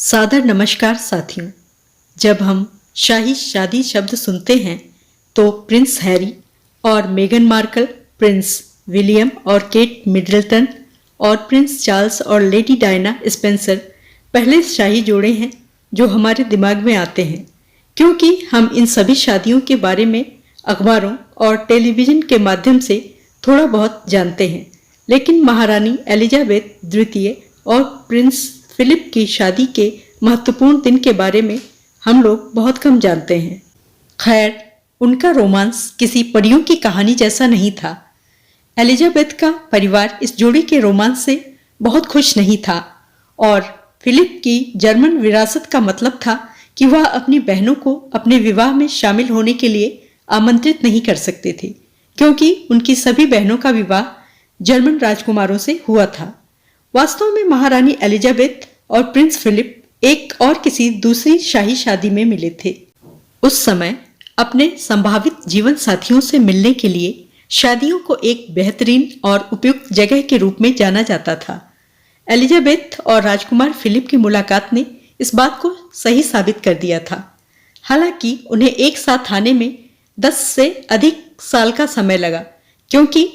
सादर नमस्कार साथियों। जब हम शाही शादी शब्द सुनते हैं तो प्रिंस हैरी और मेगन मार्कल, प्रिंस विलियम और केट मिडल्टन और प्रिंस चार्ल्स और लेडी डायना स्पेंसर पहले शाही जोड़े हैं जो हमारे दिमाग में आते हैं, क्योंकि हम इन सभी शादियों के बारे में अखबारों और टेलीविज़न के माध्यम से थोड़ा बहुत जानते हैं। लेकिन महारानी एलिजाबेथ द्वितीय और प्रिंस फिलिप की शादी के महत्वपूर्ण दिन के बारे में हम लोग बहुत कम जानते हैं। खैर, उनका रोमांस किसी परियों की कहानी जैसा नहीं था। एलिजाबेथ का परिवार इस जोड़ी के रोमांस से बहुत खुश नहीं था और फिलिप की जर्मन विरासत का मतलब था कि वह अपनी बहनों को अपने विवाह में शामिल होने के लिए आमंत्रित नहीं कर सकते थे, क्योंकि उनकी सभी बहनों का विवाह जर्मन राजकुमारों से हुआ था। वास्तव में महारानी एलिजाबेथ और प्रिंस फिलिप एक और किसी दूसरी शाही शादी में मिले थे। उस समय अपने संभावित जीवन साथियों से मिलने के लिए शादियों को एक बेहतरीन और उपयुक्त जगह के रूप में जाना जाता था। एलिजाबेथ और राजकुमार फिलिप की मुलाकात ने इस बात को सही साबित कर दिया था। हालांकि उन्हें एक साथ आने में 10 से अधिक साल का समय लगा, क्योंकि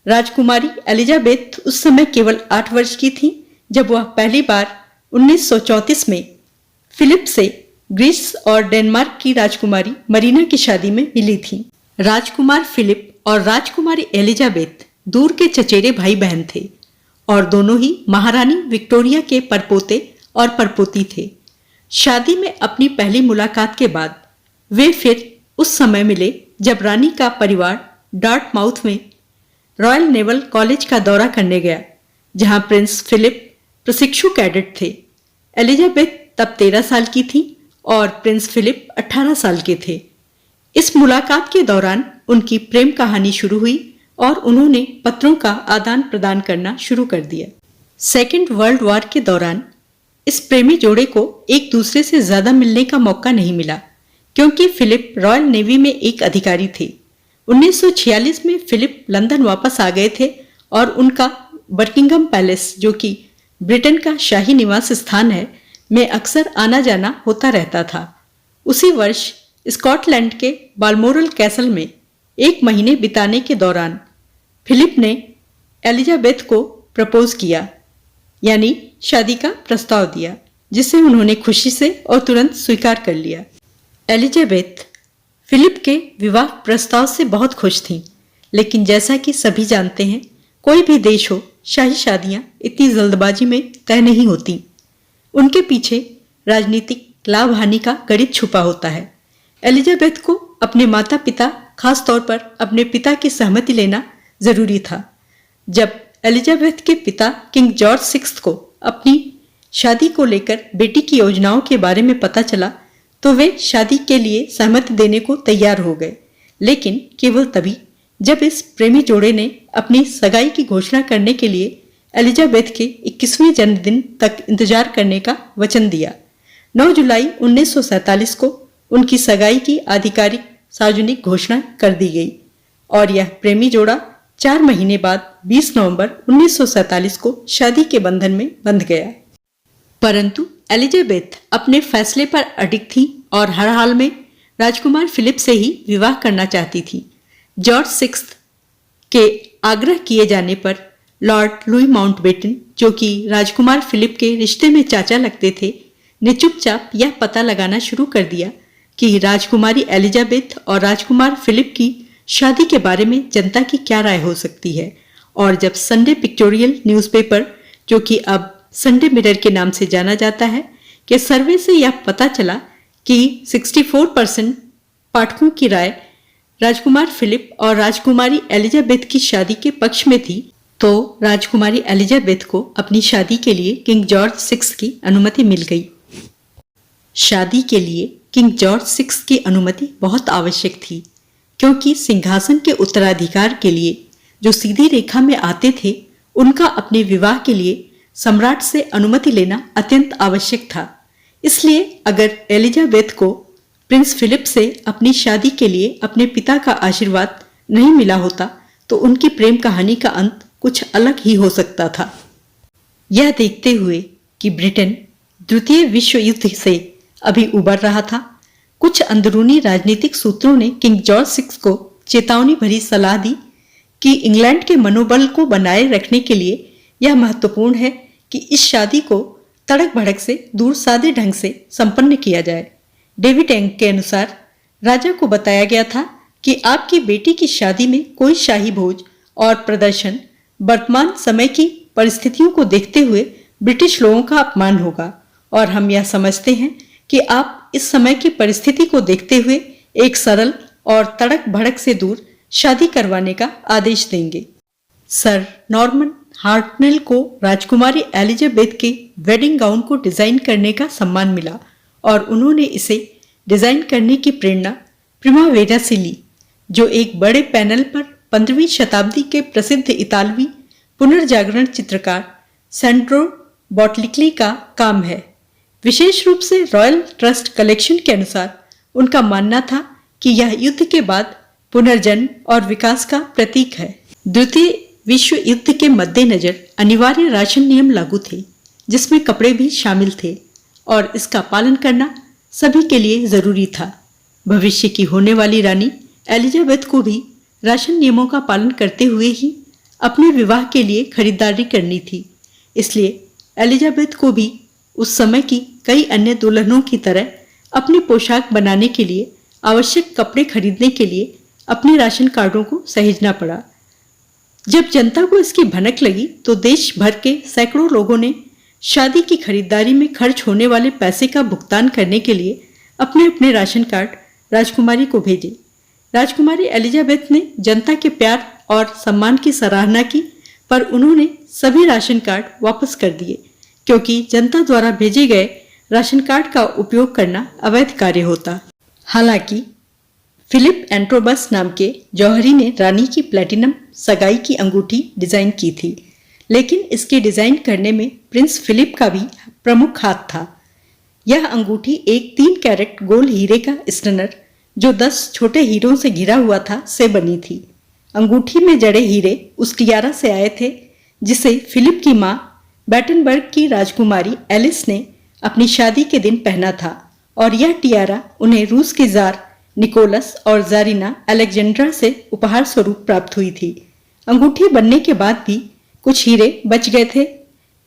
राजकुमारी एलिजाबेथ उस समय केवल 8 वर्ष की थी जब वह पहली बार 1934 में फिलिप से ग्रीस और डेनमार्क की राजकुमारी मरीना की शादी में मिली थी। राजकुमार फिलिप और राजकुमारी एलिजाबेथ दूर के चचेरे भाई बहन थे और दोनों ही महारानी विक्टोरिया के परपोते और परपोती थे। शादी में अपनी पहली मुलाकात के बाद वे फिर उस समय मिले जब रानी का परिवार डार्टमाउथ में रॉयल नेवल कॉलेज का दौरा करने गया, जहां प्रिंस फिलिप प्रशिक्षु कैडेट थे। एलिजाबेथ तब 13 साल की थी और प्रिंस फिलिप 18 साल के थे। इस मुलाकात के दौरान उनकी प्रेम कहानी शुरू हुई और उन्होंने पत्रों का आदान प्रदान करना शुरू कर दिया। सेकेंड वर्ल्ड वॉर के दौरान इस प्रेमी जोड़े को एक दूसरे से ज्यादा मिलने का मौका नहीं मिला, क्योंकि फिलिप रॉयल नेवी में एक अधिकारी थे। 1946 में फिलिप लंदन वापस आ गए थे और उनका बकिंघम पैलेस, जो कि ब्रिटेन का शाही निवास स्थान है, में अक्सर आना जाना होता रहता था। उसी वर्ष स्कॉटलैंड के बाल्मोरल कैसल में 1 महीने बिताने के दौरान फिलिप ने एलिजाबेथ को प्रपोज किया, यानी शादी का प्रस्ताव दिया, जिसे उन्होंने खुशी से और तुरंत स्वीकार कर लिया। एलिजाबेथ फिलिप के विवाह प्रस्ताव से बहुत खुश थीं, लेकिन जैसा कि सभी जानते हैं, कोई भी देश हो, शाही शादियां इतनी जल्दबाजी में तय नहीं होती। उनके पीछे राजनीतिक लाभ हानि का गणित छुपा होता है। एलिजाबेथ को अपने माता पिता, खास तौर पर अपने पिता की सहमति लेना जरूरी था। जब एलिजाबेथ के पिता किंग जॉर्ज 6 को अपनी शादी को लेकर बेटी की योजनाओं के बारे में पता चला तो वे शादी के लिए सहमति देने को तैयार हो गए, लेकिन केवल तभी जब इस प्रेमी जोड़े ने अपनी सगाई की घोषणा करने के लिए एलिजाबेथ के 21वें जन्मदिन तक इंतजार करने का वचन दिया। 9 जुलाई 1947 को उनकी सगाई की आधिकारिक सार्वजनिक घोषणा कर दी गई और यह प्रेमी जोड़ा 4 महीने बाद 20 नवंबर 1947 को शादी के बंधन में बंध गया। परंतु एलिजाबेथ अपने फैसले पर अडिग थी और हर हाल में राजकुमार फिलिप से ही विवाह करना चाहती थी। जॉर्ज 6 के आग्रह किए जाने पर लॉर्ड लुई माउंटबेटन, जो कि राजकुमार फिलिप के रिश्ते में चाचा लगते थे, ने चुपचाप यह पता लगाना शुरू कर दिया कि राजकुमारी एलिजाबेथ और राजकुमार फिलिप की शादी के बारे में जनता की क्या राय हो सकती है। और जब संडे पिक्टोरियल न्यूज़पेपर, जो कि अब संडे मिरर के नाम से जाना जाता है, के सर्वे से यह पता चला कि 64% पाठकों की राय राजकुमार फिलिप और राजकुमारी एलिजाबेथ की शादी के पक्ष में थी, तो राजकुमारी एलिजाबेथ को अपनी शादी के लिए किंग जॉर्ज 6 की अनुमति मिल गई। शादी के लिए किंग जॉर्ज 6 की अनुमति बहुत आवश्यक थी, क्योंकि सिंहासन के उत्तराधिकार के लिए जो सीधी रेखा में आते थे, उनका अपने विवाह के लिए सम्राट से अनुमति लेना अत्यंत आवश्यक था। इसलिए अगर एलिजाबेथ को प्रिंस फिलिप से अपनी शादी के लिए अपने पिता का आशीर्वाद नहीं मिला होता तो उनकी प्रेम कहानी का अंत कुछ अलग ही हो सकता था। यह देखते हुए कि ब्रिटेन द्वितीय विश्व युद्ध से अभी उबर रहा था। कुछ अंदरूनी राजनीतिक सूत्रों ने किंग जॉर्ज 6 को चेतावनी भरी सलाह दी कि इंग्लैंड के मनोबल को बनाए रखने के लिए यह महत्वपूर्ण है कि इस शादी को तड़क भड़क से दूर सादे ढंग से संपन्न किया जाए। डेविड एंग के अनुसार राजा को बताया गया था कि आपकी बेटी की शादी में कोई शाही भोज और प्रदर्शन वर्तमान समय की परिस्थितियों को देखते हुए ब्रिटिश लोगों का अपमान होगा और हम यह समझते हैं कि आप इस समय की परिस्थिति को देखते हुए एक सरल और तड़क भड़क से दूर शादी करवाने का आदेश देंगे। सर नॉर्मन हार्टनेल को राजकुमारी एलिजाबेथ के वेडिंग गाउन को डिजाइन करने का सम्मान मिला और उन्होंने इसे डिजाइन करने की प्रेरणा प्रिमावेरा से ली, जो एक बड़े पैनल पर 15वीं शताब्दी के प्रसिद्ध इतालवी पुनर्जागरण चित्रकार सैंड्रो बॉटलिकली का काम है। विशेष रूप से रॉयल ट्रस्ट कलेक्शन के अनुसार उनका मानना था कि यह युद्ध के बाद पुनर्जन्म और विकास का प्रतीक है। द्वितीय विश्व युद्ध के मद्देनजर अनिवार्य राशन नियम लागू थे, जिसमें कपड़े भी शामिल थे और इसका पालन करना सभी के लिए जरूरी था। भविष्य की होने वाली रानी एलिजाबेथ को भी राशन नियमों का पालन करते हुए ही अपने विवाह के लिए खरीदारी करनी थी। इसलिए एलिजाबेथ को भी उस समय की कई अन्य दुल्हनों की तरह अपनी पोशाक बनाने के लिए आवश्यक कपड़े खरीदने के लिए अपने राशन कार्डों को सहेजना पड़ा। जब जनता को इसकी भनक लगी तो देश भर के सैकड़ों लोगों ने शादी की खरीदारी में खर्च होने वाले पैसे का भुगतान करने के लिए अपने अपने राशन कार्ड राजकुमारी को भेजे। राजकुमारी एलिजाबेथ ने जनता के प्यार और सम्मान की सराहना की, पर उन्होंने सभी राशन कार्ड वापस कर दिए क्योंकि जनता द्वारा भेजे गए राशन कार्ड का उपयोग करना अवैध कार्य होता। हालांकि फिलिप एंट्रोबस नाम के जौहरी ने रानी की प्लेटिनम सगाई की अंगूठी डिजाइन की थी, लेकिन इसके डिजाइन करने में प्रिंस फिलिप का भी प्रमुख हाथ था। यह अंगूठी एक 3 कैरेट गोल हीरे का स्टनर, जो 10 छोटे हीरों से घिरा हुआ था, से बनी थी। अंगूठी में जड़े हीरे उस टियारा से आए थे जिसे फिलिप की मां बैटनबर्ग की राजकुमारी एलिस ने अपनी शादी के दिन पहना था, और यह टियारा उन्हें रूस के जार निकोलस और जारिना अलेक्जेंड्रा से उपहार स्वरूप प्राप्त हुई थी। अंगूठी बनने के बाद भी कुछ हीरे बच गए थे,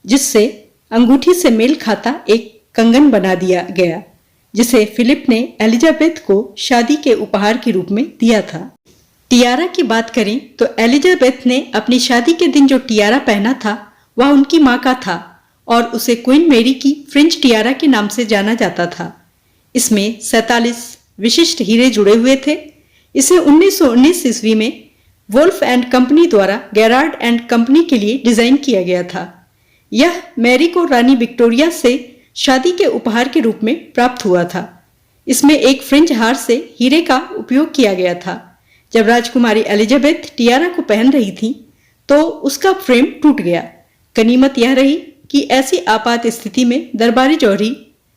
जिससे अंगूठी से मेल खाता एक कंगन बना दिया गया, जिसे फिलिप ने एलिजाबेथ को शादी के उपहार के रूप में दिया था। टियारा की बात करें तो एलिजाबेथ ने अपनी शादी के दिन जो टियारा पहना था वह उनकी मां का था और उसे क्वीन मेरी की फ्रेंच टियारा के नाम से जाना जाता था। इसमें 47 विशिष्ट हीरे जुड़े हुए थे। इसे 1919 ईस्वी में वोल्फ एंड कंपनी द्वारा गैरार्ड एंड कंपनी के लिए डिजाइन किया गया था। यह मैरी को रानी विक्टोरिया से शादी के उपहार के रूप में प्राप्त हुआ था। इसमें एक फ्रिंज हार से हीरे का उपयोग किया गया था। जब राजकुमारी एलिजाबेथ टियारा को पहन रही थी तो उसका फ्रेम टूट गया। गनीमत यह रही कि ऐसी आपात स्थिति में दरबारी जौहरी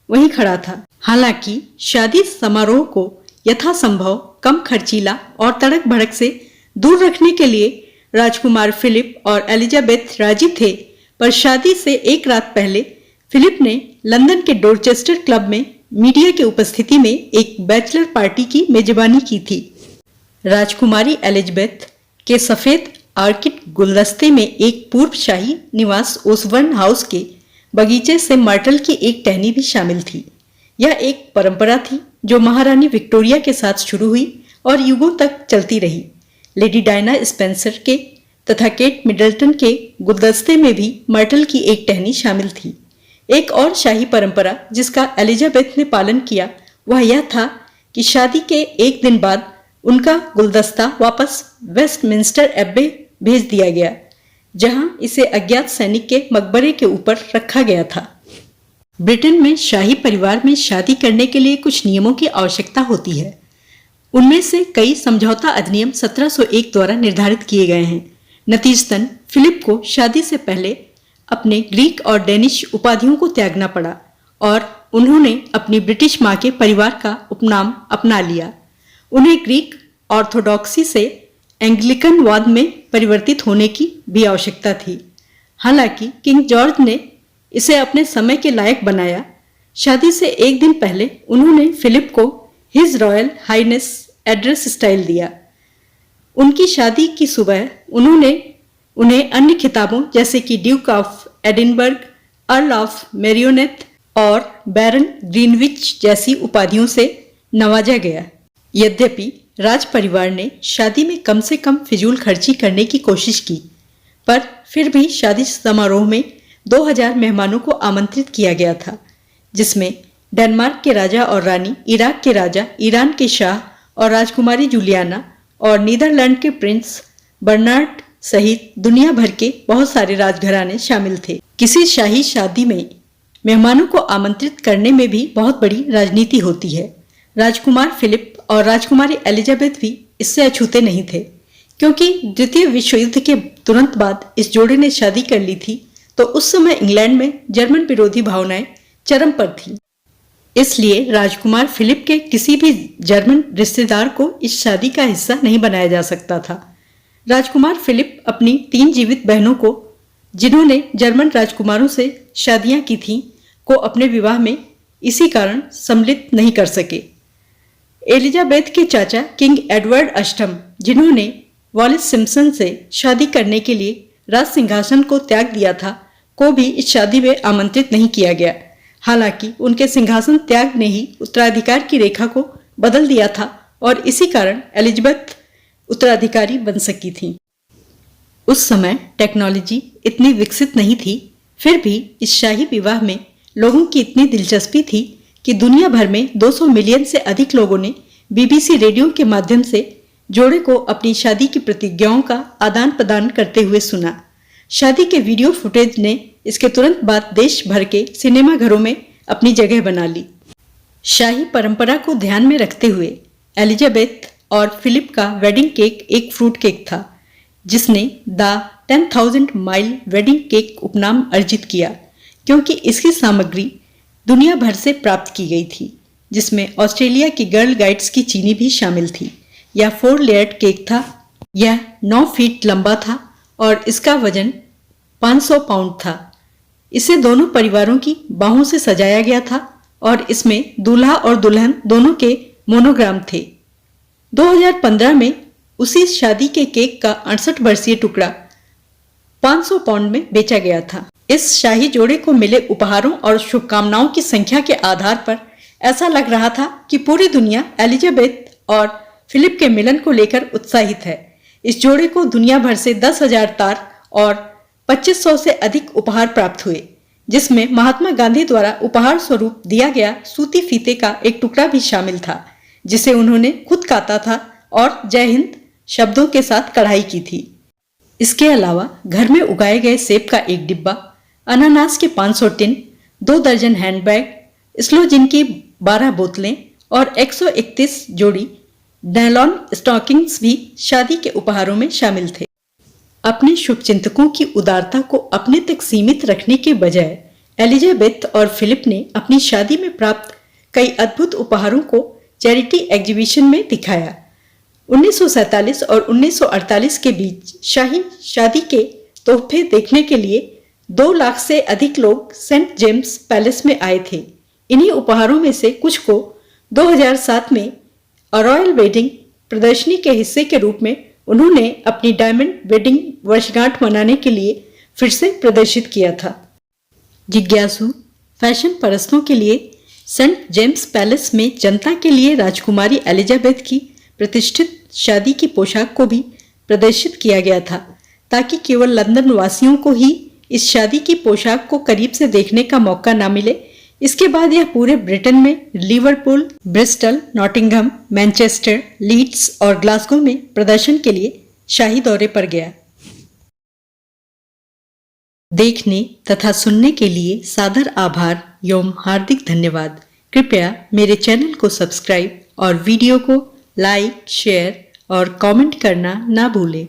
वहीं खड़ा था। हालांकि शादी समारोह को यथासंभव कम खर्चीला और तड़क भड़क से दूर रखने के लिए राजकुमार फिलिप और एलिजाबेथ राजी थे, पर शादी से एक रात पहले फिलिप ने लंदन के डोरचेस्टर क्लब में मीडिया की उपस्थिति में एक बैचलर पार्टी की मेजबानी की थी। राजकुमारी एलिजाबेथ के सफेद आर्किड गुलदस्ते में एक पूर्व शाही निवास ओसबर्न हाउस के बगीचे से मर्टल की एक टहनी भी शामिल थी। यह एक परंपरा थी जो महारानी विक्टोरिया के साथ शुरू हुई और युगों तक चलती रही। लेडी डायना स्पेंसर के तथा केट मिडल्टन के गुलदस्ते में भी मर्टल की एक टहनी शामिल थी। एक और शाही परंपरा जिसका एलिजाबेथ ने पालन किया वह यह था कि शादी के एक दिन बाद उनका गुलदस्ता वापस वेस्टमिंस्टर एब्बे भेज दिया गया, जहां इसे अज्ञात सैनिक के मकबरे के ऊपर रखा गया था। ब्रिटेन में शाही परिवार में शादी करने के लिए कुछ नियमों की आवश्यकता होती है। उनमें से कई समझौता अधिनियम 1701 द्वारा निर्धारित किए गए हैं। नतीजतन फिलिप को शादी से पहले अपने ग्रीक और डेनिश उपाधियों को त्यागना पड़ा और उन्होंने अपनी ब्रिटिश मां के परिवार का उपनाम अपना लिया। उन्हें ग्रीक ऑर्थोडॉक्सी से एंग्लिकन वाद में परिवर्तित होने की भी आवश्यकता थी। हालांकि किंग जॉर्ज ने इसे अपने समय के लायक बनाया शादी से एक दिन पहले उन्होंने फिलिप को his royal highness address style दिया। उनकी शादी की सुबह उन्होंने उन्हें अन्य खिताबों जैसे कि Duke of Edinburgh, Earl of Merioneth और बैरन ग्रीनविच जैसी उपाधियों से नवाजा गया। यद्यपि राज परिवार ने शादी में कम से कम फिजूल खर्ची करने की कोशिश की, पर फिर भी शादी समारोह में 2000 मेहमानों को आमंत्रित किया गया था, जिसमें डेनमार्क के राजा और रानी, इराक के राजा, ईरान के शाह और राजकुमारी जूलियाना और नीदरलैंड के प्रिंस बर्नार्ड सहित दुनिया भर के बहुत सारे राजघराने शामिल थे। किसी शाही शादी में मेहमानों को आमंत्रित करने में भी बहुत बड़ी राजनीति होती है। राजकुमार फिलिप और राजकुमारी एलिजाबेथ भी इससे अछूते नहीं थे, क्योंकि द्वितीय विश्व युद्ध के तुरंत बाद इस जोड़े ने शादी कर ली थी, तो उस समय इंग्लैंड में जर्मन विरोधी भावनाएं चरम पर थीं। इसलिए राजकुमार फिलिप के किसी भी जर्मन रिश्तेदार को इस शादी का हिस्सा नहीं बनाया जा सकता था। राजकुमार फिलिप अपनी 3 जीवित बहनों को, जिन्होंने जर्मन राजकुमारों से शादियां की थीं, को अपने विवाह में इसी कारण सम्मिलित नहीं कर सके। एलिजाबेथ के चाचा किंग एडवर्ड अष्टम, जिन्होंने वॉलिस सिम्पसन से शादी करने के लिए राज सिंहासन को त्याग दिया था, को भी इस शादी में आमंत्रित नहीं किया गया। हालांकि उनके सिंहासन त्याग ने ही उत्तराधिकार की रेखा को बदल दिया था और इसी कारण एलिजाबेथ उत्तराधिकारी बन सकी थी। उस समय टेक्नोलॉजी इतनी विकसित नहीं थी, फिर भी इस शाही विवाह में लोगों की इतनी दिलचस्पी थी कि दुनिया भर में 200 मिलियन से अधिक लोगों ने बीबीसी रेडियो के माध्यम से जोड़े को अपनी शादी की प्रतिज्ञाओं का आदान प्रदान करते हुए सुना। शादी के वीडियो फुटेज ने इसके तुरंत बाद देश भर के सिनेमा घरों में अपनी जगह बना ली। शाही परंपरा को ध्यान में रखते हुए एलिजाबेथ और फिलिप का वेडिंग केक एक फ्रूट केक था, जिसने द 10,000 माइल वेडिंग केक उपनाम अर्जित किया, क्योंकि इसकी सामग्री दुनिया भर से प्राप्त की गई थी, जिसमें ऑस्ट्रेलिया की गर्ल गाइड्स की चीनी भी शामिल थी। यह 4 लेयर्ड केक था। यह 9 फीट लंबा था और इसका वजन 500 पाउंड था। इसे दोनों परिवारों की बाहों से सजाया गया था और इसमें दूल्हा और दुल्हन दोनों के मोनोग्राम थे। 2015 में उसी शादी के केक का 68 वर्षीय टुकड़ा 500 पाउंड में बेचा गया था। इस शाही जोड़े को मिले उपहारों और शुभकामनाओं की संख्या के आधार पर ऐसा लग रहा था कि पूरी दुनिया एलिजाबेथ और फिलिप के मिलन को लेकर उत्साहित है। इस जोड़े को दुनिया भर से 10,000 तार और 2500 से अधिक उपहार प्राप्त हुए, जिसमें महात्मा गांधी द्वारा उपहार स्वरूप दिया गया सूती फीते का एक टुकड़ा भी शामिल था, जिसे उन्होंने खुद काता था और जय हिंद शब्दों के साथ कढ़ाई की थी। इसके अलावा घर में उगाए गए सेब का एक डिब्बा, अनानास के 500 टिन, 2 दर्जन हैंडबैग, स्लोजिन की 12 बोतलें और 131 जोड़ी नायलॉन स्टॉकिंग्स भी शादी के उपहारों में शामिल थे। अपने शुभचिंतकों की उदारता को अपने तक सीमित रखने के बजाय एलिजाबेथ और फिलिप ने अपनी शादी में प्राप्त कई अद्भुत उपहारों को चैरिटी एग्जीबिशन में दिखाया। 1947 और 1948 के बीच शाही शादी के तोहफे देखने के लिए 2 लाख से अधिक लोग सेंट जेम्स पैलेस में आए थे। इन्हीं उपहारों में से कुछ को 2007 में रॉयल वेडिंग प्रदर्शनी के हिस्से के रूप में उन्होंने अपनी डायमंड वेडिंग वर्षगांठ मनाने के लिए फिर से प्रदर्शित किया था। जिज्ञासु फैशन परस्तों के लिए सेंट जेम्स पैलेस में जनता के लिए राजकुमारी एलिजाबेथ की प्रतिष्ठित शादी की पोशाक को भी प्रदर्शित किया गया था, ताकि केवल लंदन वासियों को ही इस शादी की पोशाक को करीब से देखने का मौका ना मिले। इसके बाद यह पूरे ब्रिटेन में Liverpool, Bristol, Nottingham, Manchester, Leeds और ग्लासगो में प्रदर्शन के लिए शाही दौरे पर गया। देखने तथा सुनने के लिए सादर आभार एवं हार्दिक धन्यवाद। कृपया मेरे चैनल को सब्सक्राइब और वीडियो को लाइक, शेयर और कमेंट करना ना भूलें।